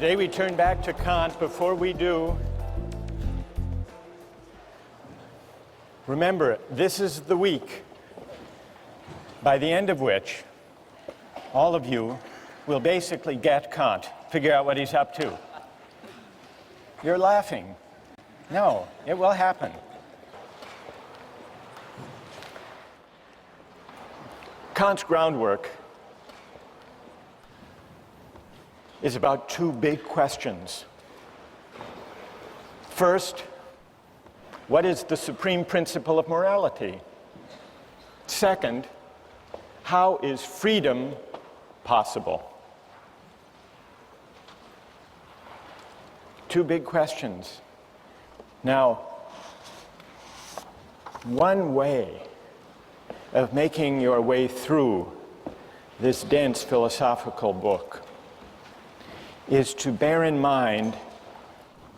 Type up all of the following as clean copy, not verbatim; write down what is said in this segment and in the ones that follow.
Today we turn back to Kant. Before we do, remember, this is the week by the end of which all of you will basically get Kant, figure out what he's up to. You're laughing. No, it will happen. Kant's groundwork is about two big questions. First, what is the supreme principle of morality? Second, how is freedom possible? Two big questions. Now, one way of making your way through this dense philosophical book is to bear in mind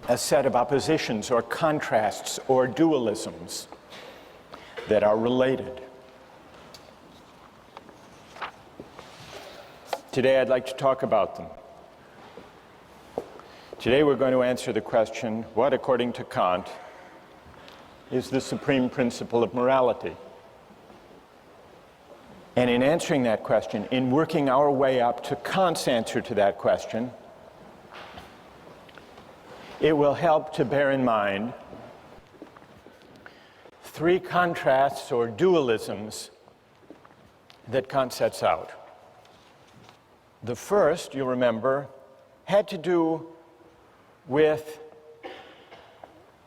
a set of oppositions or contrasts or dualisms that are related. Today I'd like to talk about them. Today we're going to answer the question, what, according to Kant, is the supreme principle of morality? And in answering that question, in working our way up to Kant's answer to that question, it will help to bear in mind three contrasts or dualisms that Kant sets out. The first, you remember, had to do with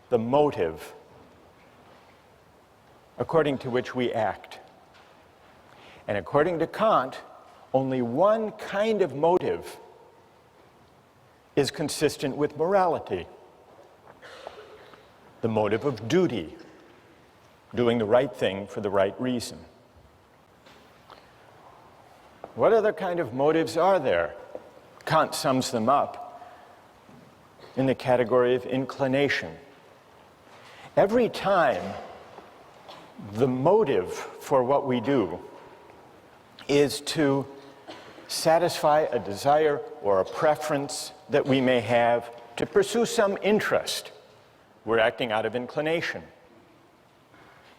the motive according to which we act. And according to Kant, only one kind of motive is consistent with morality: the motive of duty, doing the right thing for the right reason. What other kind of motives are there? Kant sums them up in the category of inclination. Every time the motive for what we do is to satisfy a desire or a preference that we may have, to pursue some interest, we're acting out of inclination.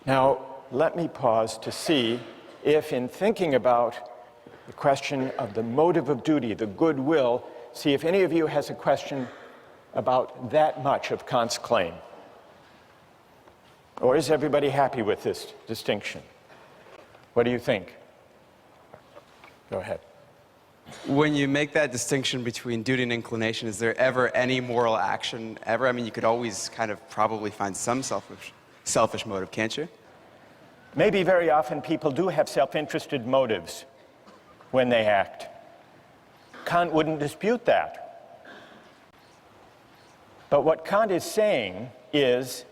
Now, let me pause to see if, in thinking about the question of the motive of duty, the goodwill, see if any of you has a question about that much of Kant's claim. Or is everybody happy with this distinction? What do you think? Go ahead. When you make that distinction between duty and inclination, is there ever any moral action ever? I mean, you could always kind of probably find some selfish motive, can't you? Maybe very often people do have self-interested motives when they act. Kant wouldn't dispute that. But what Kant is saying is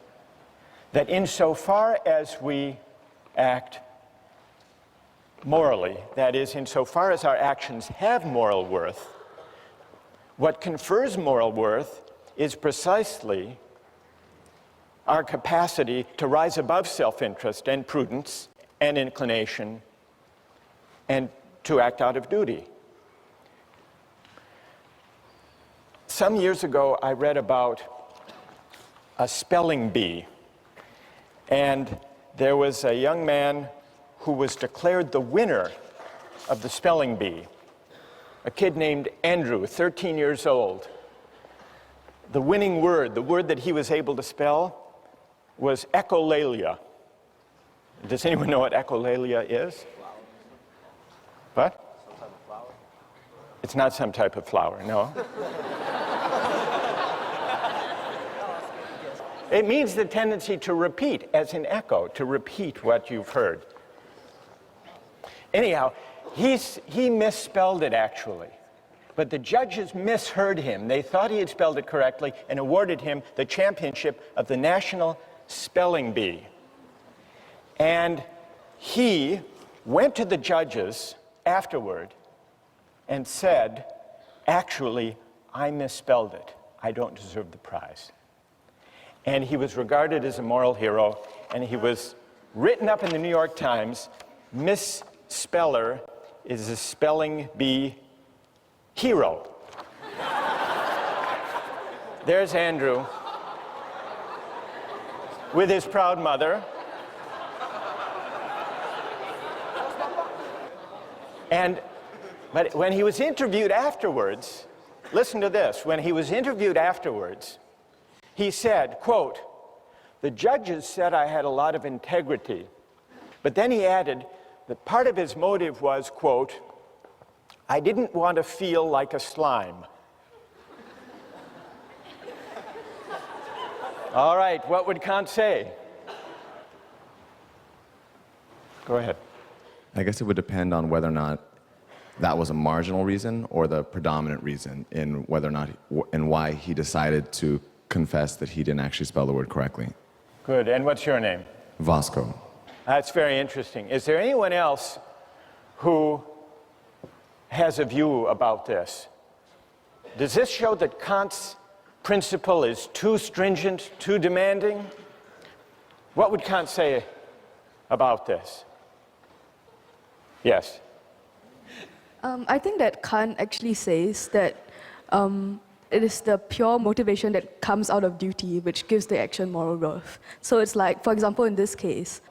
that insofar as we act morally, that is, insofar as our actions have moral worth, what confers moral worth is precisely our capacity to rise above self-interest and prudence and inclination and to act out of duty. Some years ago, I read about a spelling bee, and there was a young man who was declared the winner of the spelling bee, a kid named Andrew, 13 years old. The winning word, the word that he was able to spell, was echolalia. Does anyone know what echolalia is? What? Some type of flower? It's not some type of flower, no. It means the tendency to repeat, as in echo, to repeat what you've heard. Anyhow, he misspelled it actually, but the judges misheard him. They thought he had spelled it correctly and awarded him the championship of the National Spelling Bee. And he went to the judges afterward and said, actually, I misspelled it. I don't deserve the prize. And he was regarded as a moral hero, and he was written up in the New York Times, Speller is a spelling bee hero. There's Andrew with his proud mother. But when he was interviewed afterwards, listen to this, when he was interviewed afterwards, he said, quote, "The judges said I had a lot of integrity," but then he added that part of his motive was, quote, "I didn't want to feel like a slime." All right, what would Kant say? Go ahead. I guess it would depend on whether or not that was a marginal reason or the predominant reason in whether or not and why he decided to confess that he didn't actually spell the word correctly. Good, and what's your name? Vasco. That's very interesting. Is there anyone else who has a view about this? Does this show that Kant's principle is too stringent, too demanding? What would Kant say about this? Yes. I think that Kant actually says that it is the pure motivation that comes out of duty which gives the action moral worth. So it's like, for example, in this case,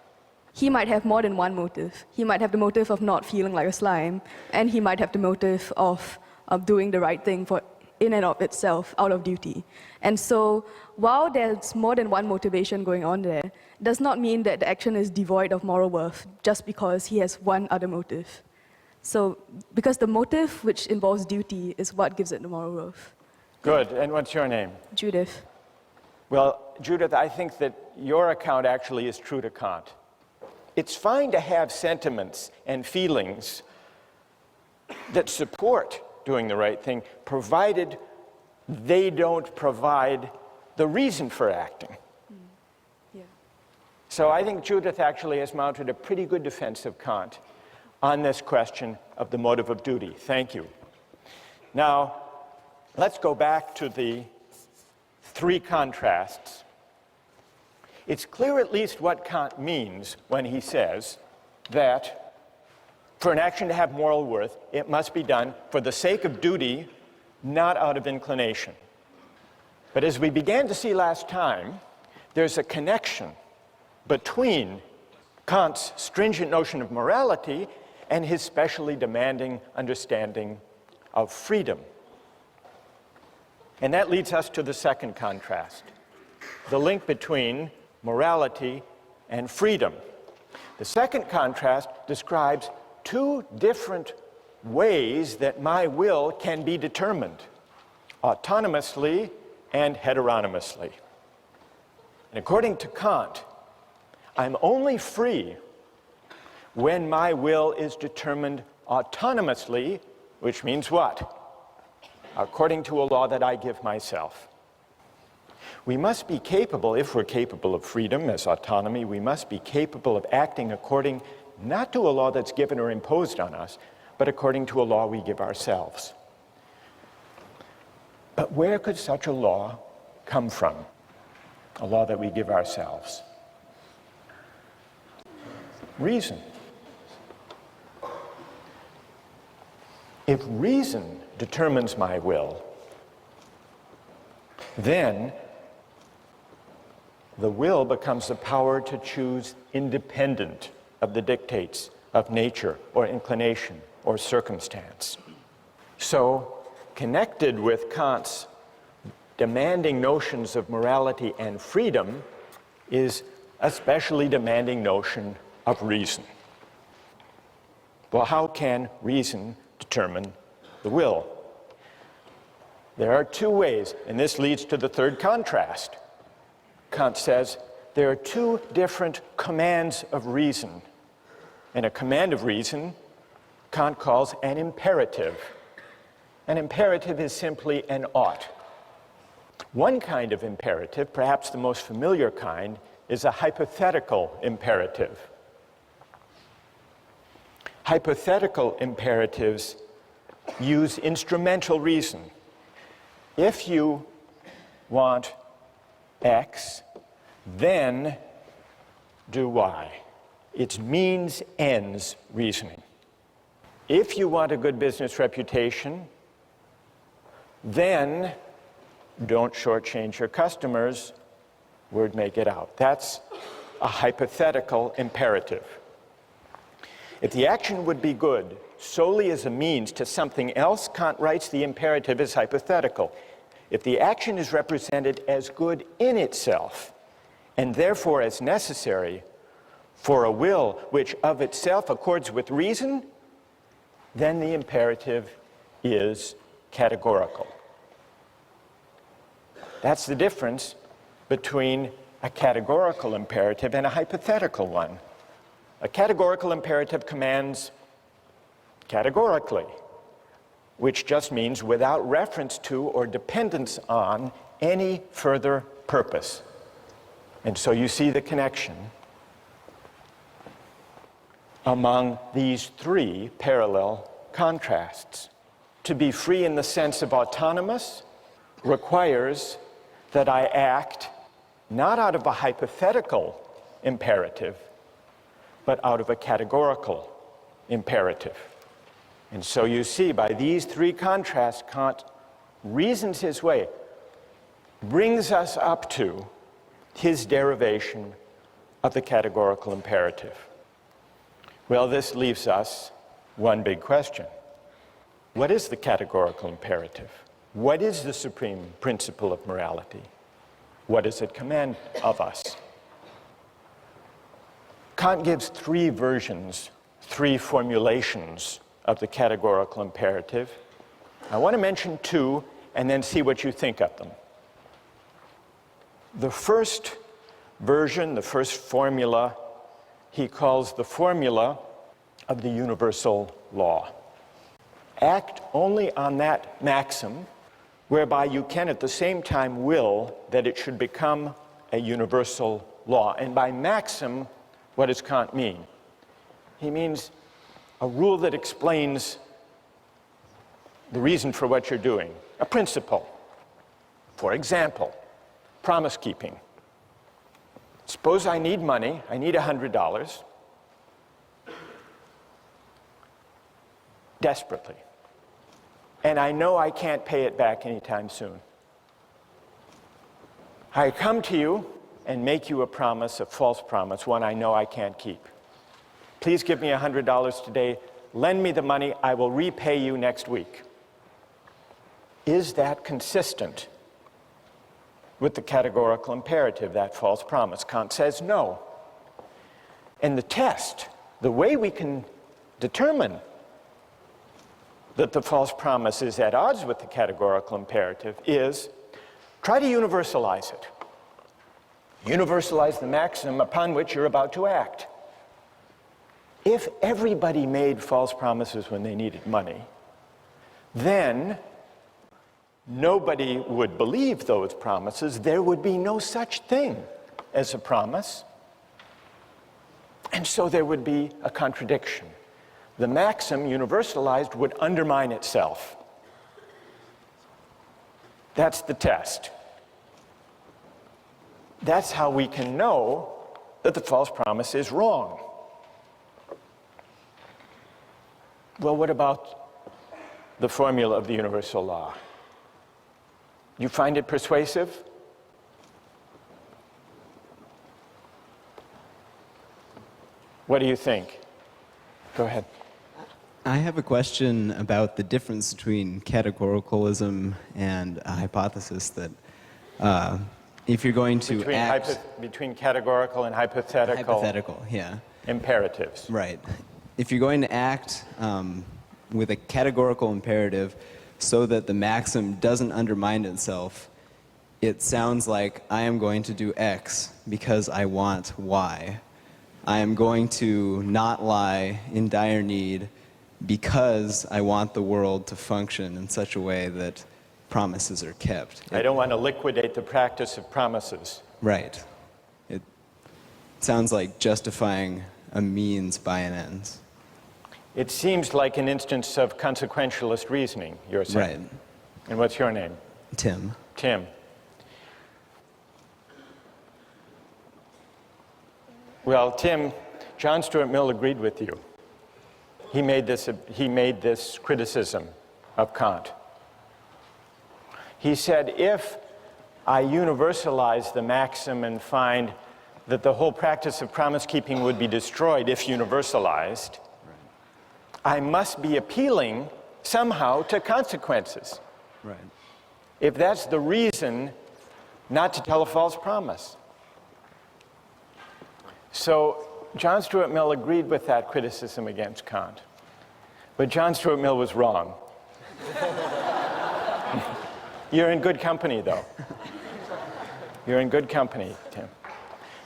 he might have more than one motive. He might have the motive of not feeling like a slime, and he might have the motive of doing the right thing for in and of itself out of duty. And so while there's more than one motivation going on there, it does not mean that the action is devoid of moral worth just because he has one other motive. So because the motive which involves duty is what gives it the moral worth. Good, and what's your name? Judith. Well, Judith, I think that your account actually is true to Kant. It's fine to have sentiments and feelings that support doing the right thing, provided they don't provide the reason for acting. Yeah. So I think Judith actually has mounted a pretty good defense of Kant on this question of the motive of duty. Thank you. Now, let's go back to the three contrasts. It's clear at least what Kant means when he says that for an action to have moral worth, it must be done for the sake of duty, not out of inclination. But as we began to see last time, there's a connection between Kant's stringent notion of morality and his specially demanding understanding of freedom. And that leads us to the second contrast, the link between morality and freedom. The second contrast describes two different ways that my will can be determined, autonomously and heteronomously. And according to Kant, I'm only free when my will is determined autonomously, which means what? According to a law that I give myself. We must be capable, if we're capable of freedom as autonomy, we must be capable of acting according not to a law that's given or imposed on us, but according to a law we give ourselves. But where could such a law come from? A law that we give ourselves? Reason. If reason determines my will, then the will becomes the power to choose independent of the dictates of nature or inclination or circumstance. So, connected with Kant's demanding notions of morality and freedom is a specially demanding notion of reason. Well, how can reason determine the will? There are two ways, and this leads to the third contrast. Kant says there are two different commands of reason. And a command of reason, Kant calls an imperative. An imperative is simply an ought. One kind of imperative, perhaps the most familiar kind, is a hypothetical imperative. Hypothetical imperatives use instrumental reason. If you want X, then do Y. It's means ends reasoning. If you want a good business reputation, then don't shortchange your customers, word may get out. That's a hypothetical imperative. If the action would be good solely as a means to something else, Kant writes the imperative is hypothetical. If the action is represented as good in itself, and therefore as necessary for a will which of itself accords with reason, then the imperative is categorical. That's the difference between a categorical imperative and a hypothetical one. A categorical imperative commands categorically, which just means without reference to or dependence on any further purpose. And so you see the connection among these three parallel contrasts. To be free in the sense of autonomous requires that I act not out of a hypothetical imperative, but out of a categorical imperative. And so you see, by these three contrasts, Kant reasons his way, brings us up to his derivation of the categorical imperative. Well, this leaves us one big question. What is the categorical imperative? What is the supreme principle of morality? What does it command of us? Kant gives three versions, three formulations of the categorical imperative. I want to mention two and then see what you think of them. The first version, the first formula, he calls the formula of the universal law. Act only on that maxim whereby you can at the same time will that it should become a universal law. And by maxim, what does Kant mean? He means a rule that explains the reason for what you're doing, a principle. For example, promise keeping. Suppose I need money, I need $100 desperately, and I know I can't pay it back anytime soon. I come to you and make you a promise, a false promise, one I know I can't keep. Please give me $100 today, lend me the money, I will repay you next week. Is that consistent with the categorical imperative, that false promise? Kant says no. And the test, the way we can determine that the false promise is at odds with the categorical imperative is try to universalize it. Universalize the maxim upon which you're about to act. If everybody made false promises when they needed money, then nobody would believe those promises. There would be no such thing as a promise. And so there would be a contradiction. The maxim, universalized, would undermine itself. That's the test. That's how we can know that the false promise is wrong. Well, what about the formula of the universal law? You find it persuasive? What do you think? Go ahead. I have a question about the difference between categoricalism and a hypothesis that if you're going to between categorical and hypothetical yeah. imperatives. Right. If you're going to act with a categorical imperative so that the maxim doesn't undermine itself, it sounds like I am going to do X because I want Y. I am going to not lie in dire need because I want the world to function in such a way that promises are kept. I don't want to liquidate the practice of promises. Right. It sounds like justifying a means by an ends. It seems like an instance of consequentialist reasoning, you're saying. Right. And what's your name? Tim. Tim. Well, Tim, John Stuart Mill agreed with you. He made this criticism of Kant. He said, if I universalize the maxim and find that the whole practice of promise keeping would be destroyed if universalized, I must be appealing somehow to consequences. Right. If that's the reason not to tell a false promise. So John Stuart Mill agreed with that criticism against Kant. But John Stuart Mill was wrong. You're in good company, though. You're in good company, Tim.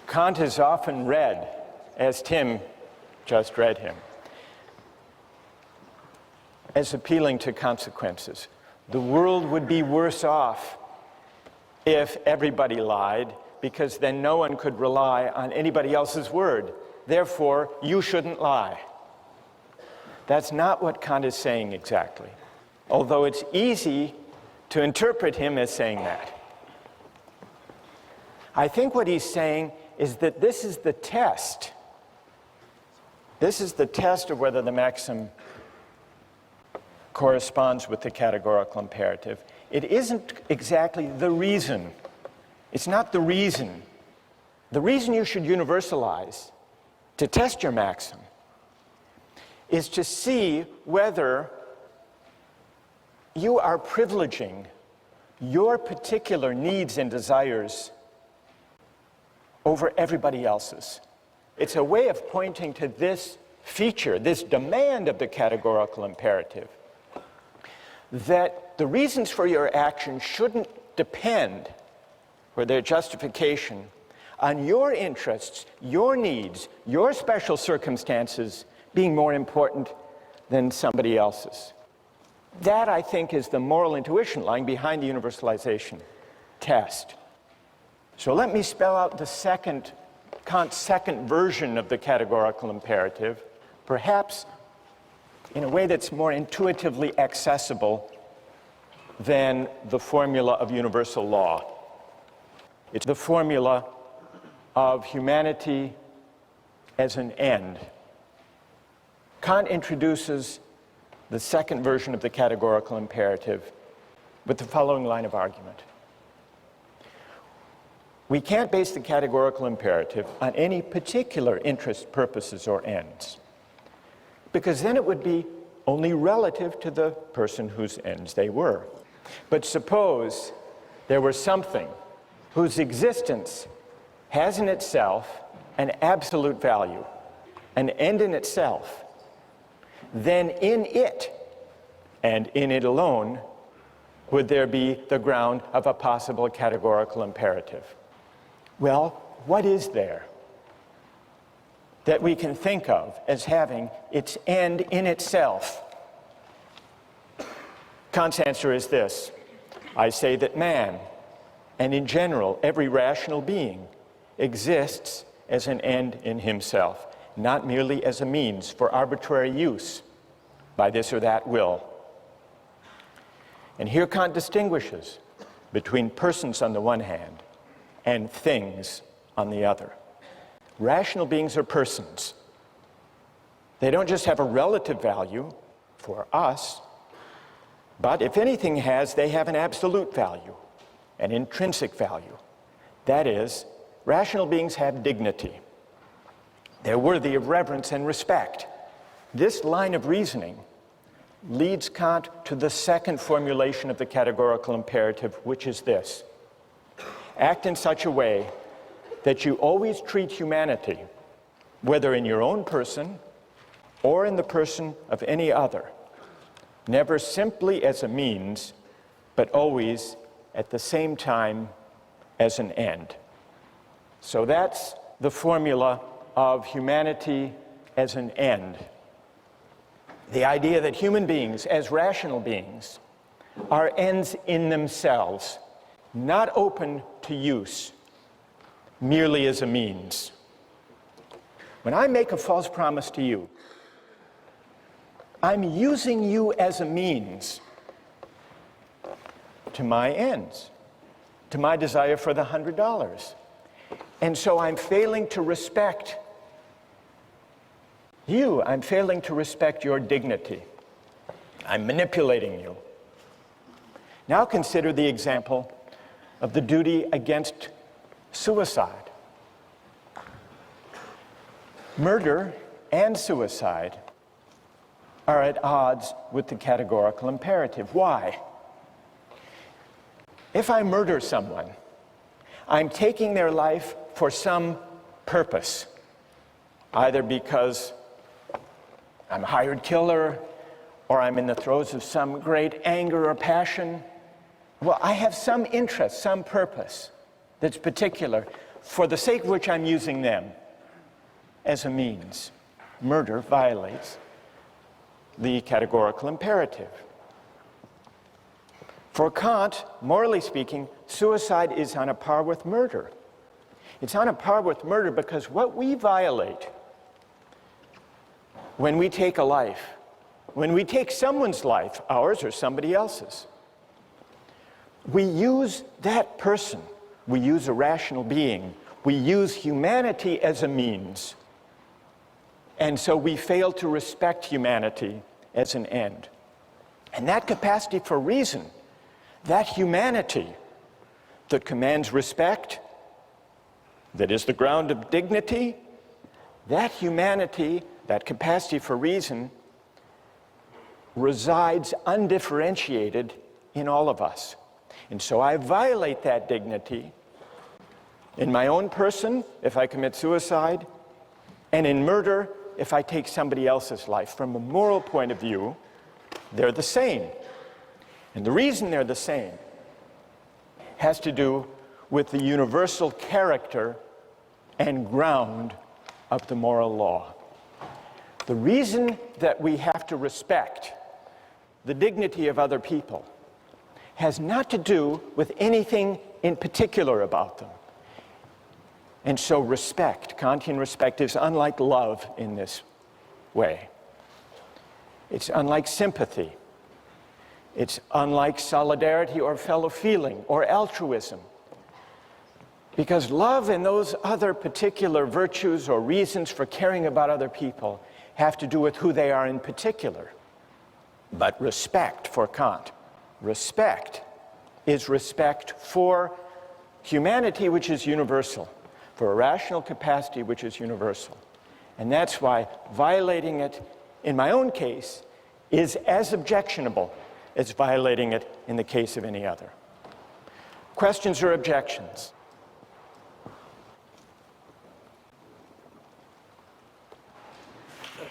Kant is often read as Tim just read him, as appealing to consequences. The world would be worse off if everybody lied, because then no one could rely on anybody else's word. Therefore, you shouldn't lie. That's not what Kant is saying exactly, although it's easy to interpret him as saying that. I think what he's saying is that this is the test. This is the test of whether the maxim corresponds with the categorical imperative. It isn't exactly the reason. It's not the reason. The reason you should universalize to test your maxim is to see whether you are privileging your particular needs and desires over everybody else's. It's a way of pointing to this feature, this demand of the categorical imperative, that the reasons for your action shouldn't depend, for their justification, on your interests, your needs, your special circumstances being more important than somebody else's. That, I think, is the moral intuition lying behind the universalization test. So let me spell out Kant's second version of the categorical imperative, perhaps in a way that's more intuitively accessible than the formula of universal law. It's the formula of humanity as an end. Kant introduces the second version of the categorical imperative with the following line of argument. We can't base the categorical imperative on any particular interest, purposes, or ends, because then it would be only relative to the person whose ends they were. But suppose there were something whose existence has in itself an absolute value, an end in itself, then in it, and in it alone, would there be the ground of a possible categorical imperative. Well, what is there that we can think of as having its end in itself? Kant's answer is this. I say that man, and in general every rational being, exists as an end in himself, not merely as a means for arbitrary use by this or that will. And here Kant distinguishes between persons on the one hand and things on the other. Rational beings are persons. They don't just have a relative value for us, but if anything they have an absolute value, an intrinsic value. That is, rational beings have dignity. They're worthy of reverence and respect. This line of reasoning leads Kant to the second formulation of the categorical imperative, which is this. Act in such a way that you always treat humanity, whether in your own person or in the person of any other, never simply as a means, but always at the same time as an end. So that's the formula of humanity as an end. The idea that human beings, as rational beings, are ends in themselves, not open to use, merely as a means. When I make a false promise to you, I'm using you as a means to my ends, to my desire for the $100. And so I'm failing to respect you. I'm failing to respect your dignity. I'm manipulating you. Now consider the example of the duty against suicide. Murder and suicide are at odds with the categorical imperative. Why? If I murder someone, I'm taking their life for some purpose, either because I'm a hired killer or I'm in the throes of some great anger or passion. Well, I have some interest, some purpose that's particular, for the sake of which I'm using them as a means. Murder violates the categorical imperative. For Kant, morally speaking, suicide is on a par with murder. It's on a par with murder because what we violate when we take a life, when we take someone's life, ours or somebody else's, we use that person, we use a rational being, we use humanity as a means. And so we fail to respect humanity as an end. And that capacity for reason, that humanity that commands respect, that is the ground of dignity, that humanity, that capacity for reason, resides undifferentiated in all of us. And so I violate that dignity in my own person if I commit suicide, and in murder if I take somebody else's life. From a moral point of view, they're the same. And the reason they're the same has to do with the universal character and ground of the moral law. The reason that we have to respect the dignity of other people has not to do with anything in particular about them. And so respect, Kantian respect, is unlike love in this way. It's unlike sympathy. It's unlike solidarity or fellow feeling or altruism. Because love and those other particular virtues or reasons for caring about other people have to do with who they are in particular. But respect, for Kant, respect is respect for humanity, which is universal, for a rational capacity which is universal. And that's why violating it, in my own case, is as objectionable as violating it in the case of any other. Questions or objections?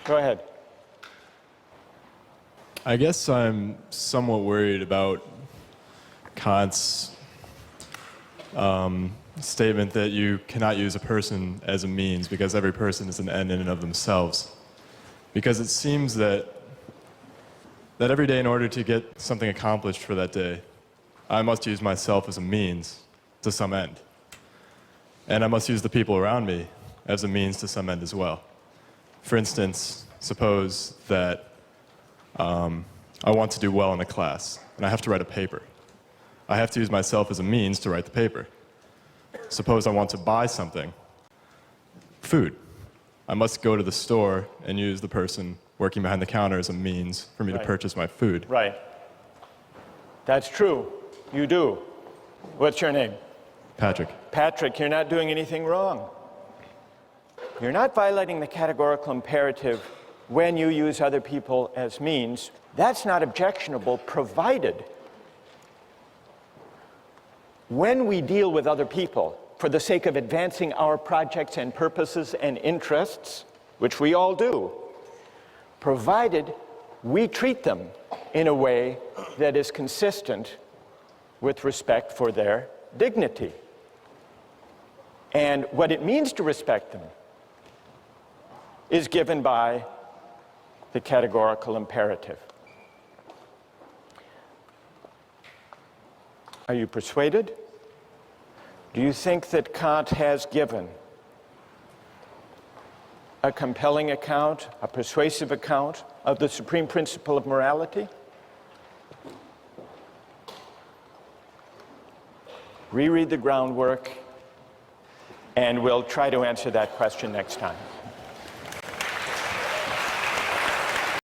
Go ahead. I guess I'm somewhat worried about Kant's statement that you cannot use a person as a means because every person is an end in and of themselves. Because it seems that every day, in order to get something accomplished for that day, I must use myself as a means to some end. And I must use the people around me as a means to some end as well. For instance, suppose that I want to do well in a class, and I have to write a paper. I have to use myself as a means to write the paper. Suppose I want to buy something, food. I must go to the store and use the person working behind the counter as a means for me to purchase my food. Right. That's true. You do. What's your name? Patrick. Patrick, you're not doing anything wrong. You're not violating the categorical imperative when you use other people as means. That's not objectionable, provided when we deal with other people for the sake of advancing our projects and purposes and interests, which we all do, provided we treat them in a way that is consistent with respect for their dignity. And what it means to respect them is given by the categorical imperative. Are you persuaded? Do you think that Kant has given a compelling account, a persuasive account of the supreme principle of morality? Reread the groundwork, and we'll try to answer that question next time.